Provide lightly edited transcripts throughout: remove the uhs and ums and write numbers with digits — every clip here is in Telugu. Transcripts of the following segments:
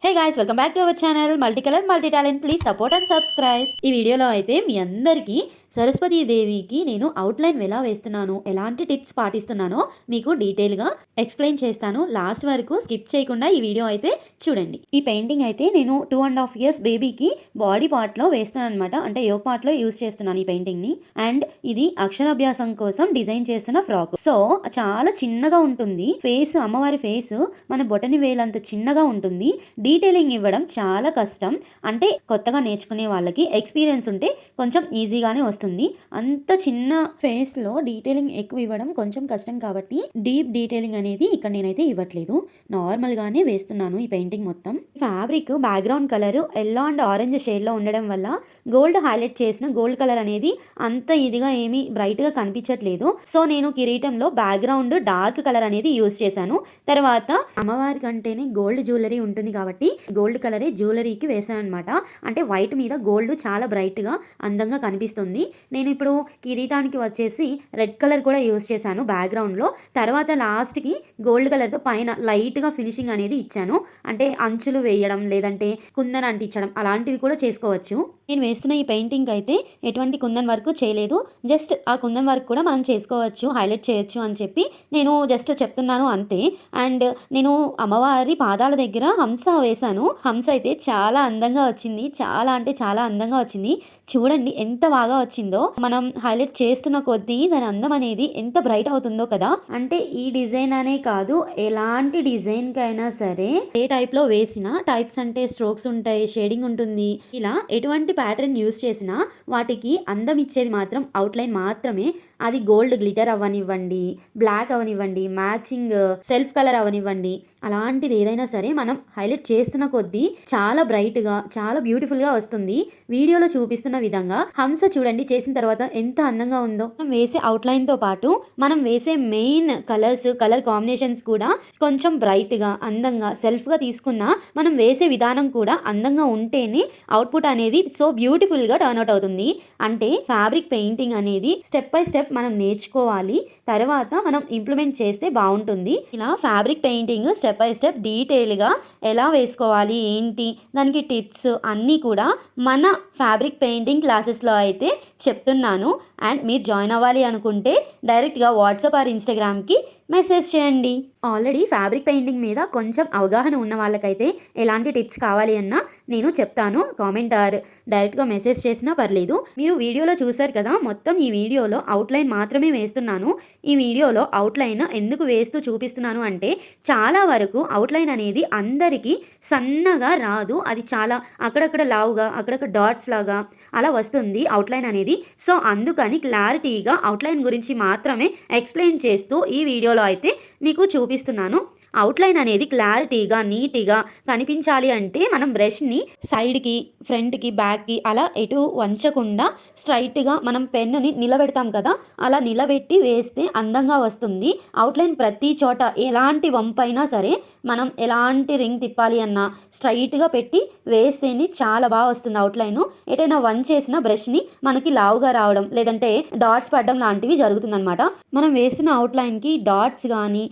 Hey guys, welcome back to our channel multi colour multi talent. Please support and subscribe. ఈ వీడియోలో అయితే మీ అందరికీ సరస్వతీ దేవికి నేను అవుట్లైన్ ఎలా వేస్తున్నాను, ఎలాంటి టిప్స్ పాటిస్తున్నానో మీకు డీటెయిల్గా ఎక్స్ప్లెయిన్ చేస్తాను. లాస్ట్ వరకు స్కిప్ చేయకుండా ఈ వీడియో అయితే చూడండి. ఈ పెయింటింగ్ అయితే నేను 2.5 years బేబీకి బాడీ పార్ట్లో వేస్తున్నాను అనమాట. అంటే యోగ్ పార్ట్లో యూస్ చేస్తున్నాను ఈ పెయింటింగ్ని. అండ్ ఇది అక్షరాభ్యాసం కోసం డిజైన్ చేస్తున్న ఫ్రాక్. సో చాలా చిన్నగా ఉంటుంది ఫేస్, అమ్మవారి ఫేస్ మన బొటని వేలంత చిన్నగా ఉంటుంది. డీటెయిలింగ్ ఇవ్వడం చాలా కష్టం. అంటే కొత్తగా నేర్చుకునే వాళ్ళకి ఎక్స్పీరియన్స్ ఉంటే కొంచెం ఈజీగానే వస్తుంది. అంత చిన్న ఫేస్లో డీటెయిలింగ్ ఎక్కువ ఇవ్వడం కొంచెం కష్టం కాబట్టి డీప్ డీటెయిలింగ్ అనేది ఇక్కడ నేనైతే ఇవ్వట్లేదు. నార్మల్గానే వేస్తున్నాను ఈ పెయింటింగ్ మొత్తం. Fabric background colour yellow and orange షేడ్లో ఉండడం వల్ల గోల్డ్ హైలైట్ చేసిన గోల్డ్ కలర్ అనేది అంత ఇదిగా ఏమీ బ్రైట్గా కనిపించట్లేదు. సో నేను కిరీటంలో బ్యాక్గ్రౌండ్ డార్క్ కలర్ అనేది యూస్ చేశాను. తర్వాత అమ్మవారి కంటేనే గోల్డ్ జ్యువెలరీ ఉంటుంది కాబట్టి గోల్డ్ కలరే జ్యువెలరీకి వేసాను అనమాట. అంటే వైట్ మీద గోల్డ్ చాలా బ్రైట్గా అందంగా కనిపిస్తుంది. నేను ఇప్పుడు కిరీటానికి వచ్చేసి రెడ్ కలర్ కూడా యూస్ చేశాను బ్యాక్గ్రౌండ్లో. తర్వాత లాస్ట్కి గోల్డ్ కలర్తో పైన లైట్గా ఫినిషింగ్ అనేది ఇచ్చాను. అంటే అంచులు వేయడం లేదంటే కుందన్ అంటించడం అలాంటివి కూడా చేసుకోవచ్చు. నేను వేస్తున్న ఈ పెయింటింగ్ అయితే ఎటువంటి కుందన్ వర్క్ చేయలేదు. జస్ట్ ఆ కుందన్ వర్క్ కూడా మనం చేసుకోవచ్చు, హైలైట్ చేయొచ్చు అని చెప్పి నేను జస్ట్ చెప్తున్నాను అంతే. అండ్ నేను అమ్మవారి పాదాల దగ్గర హంస వేశాను. హంస అయితే చాలా అందంగా వచ్చింది. చాలా అంటే చాలా అందంగా వచ్చింది. చూడండి ఎంత బాగా వచ్చిందో. మనం హైలైట్ చేస్తున్న కొద్దీ దాని అందం అనేది ఎంత బ్రైట్ అవుతుందో కదా. అంటే ఈ డిజైన్ అనే కాదు, ఎలాంటి డిజైన్ కైనా సరే ఏ టైప్ లో వేసినా, టైప్స్ అంటే స్ట్రోక్స్ ఉంటాయి, షేడింగ్ ఉంటుంది, ఇలా ఎటువంటి ప్యాటర్న్ యూస్ చేసినా వాటికి అందం ఇచ్చేది మాత్రం అవుట్లైన్ మాత్రమే. అది గోల్డ్ గ్లిటర్ అవనివ్వండి, బ్లాక్ అవనివ్వండి, మ్యాచింగ్ సెల్ఫ్ కలర్ అవనివ్వండి, అలాంటిది ఏదైనా సరే మనం హైలైట్ చేస్తున్న కొద్దీ చాలా బ్రైట్గా చాలా బ్యూటిఫుల్గా వస్తుంది. వీడియోలో చూపిస్తున్న విధంగా హంస చూడండి చేసిన తర్వాత ఎంత అందంగా ఉందో. మనం వేసే అవుట్లైన్తో పాటు మనం వేసే మెయిన్ కలర్ కాంబినేషన్స్ కూడా కొంచెం బ్రైట్గా అందంగా సెల్ఫ్గా తీసుకున్నా మనం వేసే విధానం కూడా అందంగా ఉంటేనే అవుట్పుట్ అనేది సో బ్యూటిఫుల్గా టర్న్అవుట్ అవుతుంది. అంటే ఫ్యాబ్రిక్ పెయింటింగ్ అనేది స్టెప్ బై స్టెప్ మనం నేర్చుకోవాలి, తర్వాత మనం ఇంప్లిమెంట్ చేస్తే బాగుంటుంది. ఇలా fabric painting step by step డీటెయిల్గా ఎలా వేసుకోవాలి ఏంటి దానికి టిప్స్ అన్నీ కూడా మన ఫ్యాబ్రిక్ పెయింటింగ్ క్లాసెస్లో అయితే చెప్తున్నాను. అండ్ మీరు జాయిన్ అవ్వాలి అనుకుంటే డైరెక్ట్గా వాట్సాప్ ఆర్ ఇన్స్టాగ్రామ్కి మెసేజ్ చేయండి. ఆల్రెడీ ఫ్యాబ్రిక్ పెయింటింగ్ మీద కొంచెం అవగాహన ఉన్న వాళ్ళకైతే ఎలాంటి టిప్స్ కావాలి అన్నా నేను చెప్తాను. కామెంట్ ఆర్ డైరెక్ట్గా మెసేజ్ చేసినా పర్లేదు. మీరు వీడియోలో చూసారు కదా, మొత్తం ఈ వీడియోలో అవుట్లైన్ మాత్రమే వేస్తున్నాను. ఈ వీడియోలో అవుట్లైన్ ఎందుకు వేస్తూ చూపిస్తున్నాను అంటే చాలా వరకు అవుట్లైన్ అనేది అందరికీ సన్నగా రాదు. అది చాలా అక్కడక్కడ లావుగా అక్కడక్కడ డాట్స్ లాగా అలా వస్తుంది అవుట్లైన్ అనేది. సో అందుకని క్లారిటీగా అవుట్లైన్ గురించి మాత్రమే ఎక్స్ప్లెయిన్ చేస్తూ ఈ వీడియోలో అయితే మీకు చూపిస్తున్నాను. అవుట్లైన్ అనేది క్లారిటీగా నీట్గా కనిపించాలి అంటే మనం బ్రష్ని సైడ్కి, ఫ్రంట్కి, బ్యాక్కి అలా ఎటు వంచకుండా స్ట్రైట్గా మనం పెన్నుని నిలబెడతాం కదా, అలా నిలబెట్టి వేస్తే అందంగా వస్తుంది. అవుట్లైన్ ప్రతి చోట ఎలాంటి వంపైనా సరే మనం ఎలాంటి రింగ్ తిప్పాలి అన్నా స్ట్రైట్గా పెట్టి వేస్తేనే చాలా బాగా వస్తుంది అవుట్లైన్. ఎటైనా వంచేసిన బ్రష్ని మనకి లావుగా రావడం లేదంటే డాట్స్ పడడం లాంటివి జరుగుతుందన్నమాట. మనం వేస్తున్న అవుట్లైన్కి డాట్స్ కానీ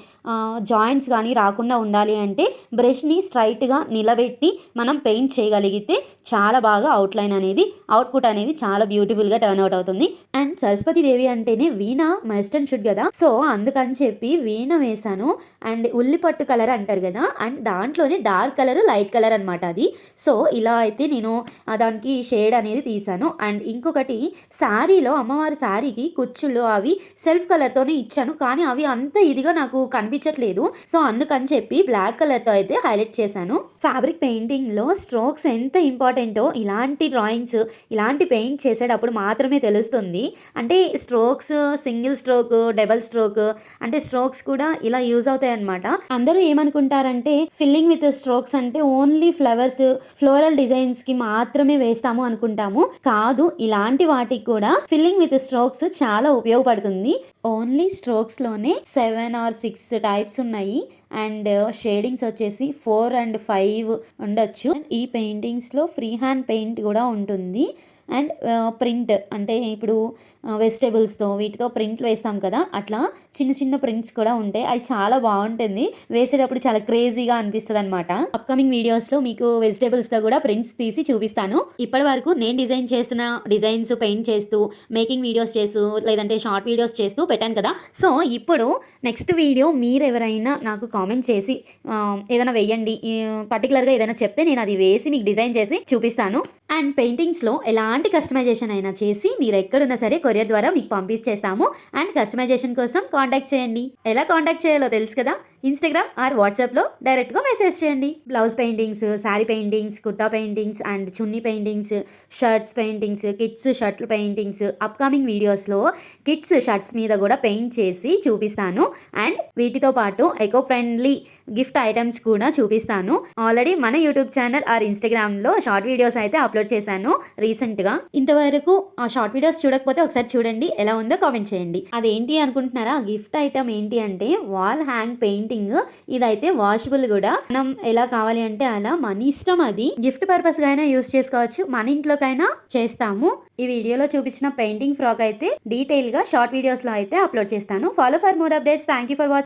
జాయింట్స్ కానీ రాకుండా ఉండాలి అంటే బ్రష్ని స్ట్రైట్గా నిలబెట్టి మనం పెయింట్ చేయగలిగితే చాలా బాగా అవుట్లైన్ అనేది అవుట్పుట్ అనేది చాలా బ్యూటిఫుల్గా టర్న్ అవుట్ అవుతుంది. అండ్ సరస్వతి దేవి అంటేనే వీణ మస్ట్ అండ్ షుడ్ కదా, సో అందుకని చెప్పి వీణ వేశాను. అండ్ ఉల్లిపట్టు కలర్ అంటారు కదా, అండ్ దాంట్లోనే డార్క్ కలర్ లైట్ కలర్ అనమాట అది. సో ఇలా అయితే నేను దానికి షేడ్ అనేది తీసాను. అండ్ ఇంకొకటి శారీలో అమ్మవారి శారీకి కుచ్చుళ్ళు అవి సెల్ఫ్ కలర్తోనే ఇచ్చాను, కానీ అవి అంత ఇదిగా నాకు కనిపించట్లేదు. సో అందుకని చెప్పి బ్లాక్ కలర్తో అయితే హైలైట్ చేశాను. ఫ్యాబ్రిక్ పెయింటింగ్లో స్ట్రోక్స్ ఎంత ఇంపార్టెంటో ఇలాంటి డ్రాయింగ్స్ ఇలాంటి పెయింట్ చేసేటప్పుడు మాత్రమే తెలుస్తుంది. అంటే strokes single stroke, double stroke అంటే స్ట్రోక్స్ కూడా ఇలా యూజ్ అవుతాయి అనమాట. అందరూ ఏమనుకుంటారంటే ఫిల్లింగ్ విత్ స్ట్రోక్స్ అంటే ఓన్లీ ఫ్లవర్స్, ఫ్లోరల్ డిజైన్స్ కి మాత్రమే వేస్తాము అనుకుంటాము. కాదు, ఇలాంటి వాటికి కూడా ఫిల్లింగ్ విత్ స్ట్రోక్స్ చాలా ఉపయోగపడుతుంది. ఓన్లీ స్ట్రోక్స్ లోనే 7 or 6 టైప్స్ ఉన్నాయి. అండ్ షేడింగ్స్ వచ్చేసి 4 and 5 ఉండొచ్చు. ఈ పెయింటింగ్స్లో ఫ్రీ హ్యాండ్ పెయింట్ కూడా ఉంటుంది. అండ్ ప్రింట్ అంటే ఇప్పుడు వెజిటేబుల్స్తో వీటితో ప్రింట్లు వేస్తాం కదా, అట్లా చిన్న చిన్న ప్రింట్స్ కూడా ఉంటాయి. అది చాలా బాగుంటుంది, వేసేటప్పుడు చాలా క్రేజీగా అనిపిస్తుంది అనమాట. అప్కమింగ్ వీడియోస్లో మీకు వెజిటేబుల్స్తో కూడా ప్రింట్స్ తీసి చూపిస్తాను. ఇప్పటి వరకు నేను డిజైన్ చేస్తున్న డిజైన్స్ పెయింట్ చేస్తూ మేకింగ్ వీడియోస్ చేస్తూ లేదంటే షార్ట్ వీడియోస్ చేస్తూ పెట్టాను కదా. సో ఇప్పుడు నెక్స్ట్ వీడియో మీరు ఎవరైనా నాకు కామెంట్ చేసి ఏదైనా వేయండి, పర్టికులర్గా ఏదైనా చెప్తే నేను అది వేసి మీకు డిజైన్ చేసి చూపిస్తాను. అండ్ పెయింటింగ్స్లో ఎలాంటి కస్టమైజేషన్ అయినా చేసి మీరు ఎక్కడున్నా సరే కొరియర్ ద్వారా మీకు పంపించేస్తాము. అండ్ కస్టమైజేషన్ కోసం కాంటాక్ట్ చేయండి. ఎలా కాంటాక్ట్ చేయాలో తెలుసు కదా, ఇన్స్టాగ్రామ్ ఆర్ వాట్సాప్లో డైరెక్ట్గా మెసేజ్ చేయండి. Blouse paintings, sari paintings, kurta paintings and chunni paintings, shirts paintings, kids షర్ట్లు పెయింటింగ్స్, అప్కమింగ్ వీడియోస్లో కిడ్స్ షర్ట్స్ మీద కూడా పెయింట్ చేసి చూపిస్తాను. అండ్ వీటితో పాటు ఎకో ఫ్రెండ్లీ గిఫ్ట్ ఐటమ్స్ కూడా చూపిస్తాను. ఆల్రెడీ మన యూట్యూబ్ ఛానల్ ఆర్ ఇన్స్టాగ్రామ్లో షార్ట్ వీడియోస్ అయితే అప్లోడ్ చేశాను రీసెంట్గా. ఇంతవరకు ఆ షార్ట్ వీడియోస్ చూడకపోతే ఒకసారి చూడండి, ఎలా ఉందో కామెంట్ చేయండి. అదేంటి అనుకుంటున్నారా, గిఫ్ట్ ఐటమ్ ఏంటి అంటే వాల్ హ్యాంగ్ పెయింటింగ్. ఇదైతే వాషబుల్ కూడా, మనం ఎలా కావాలి అంటే అలా, మన ఇష్టం. అది గిఫ్ట్ పర్పస్గా అయినా యూస్ చేసుకోవచ్చు, మన ఇంట్లోకైనా చేస్తాము. ఈ వీడియోలో చూపించిన పెయింటింగ్ ఫ్రాక్ అయితే డీటెయిల్గా షార్ట్ వీడియోస్లో అయితే అప్లోడ్ చేస్తాను. Follow for more updates. Thank you for watching.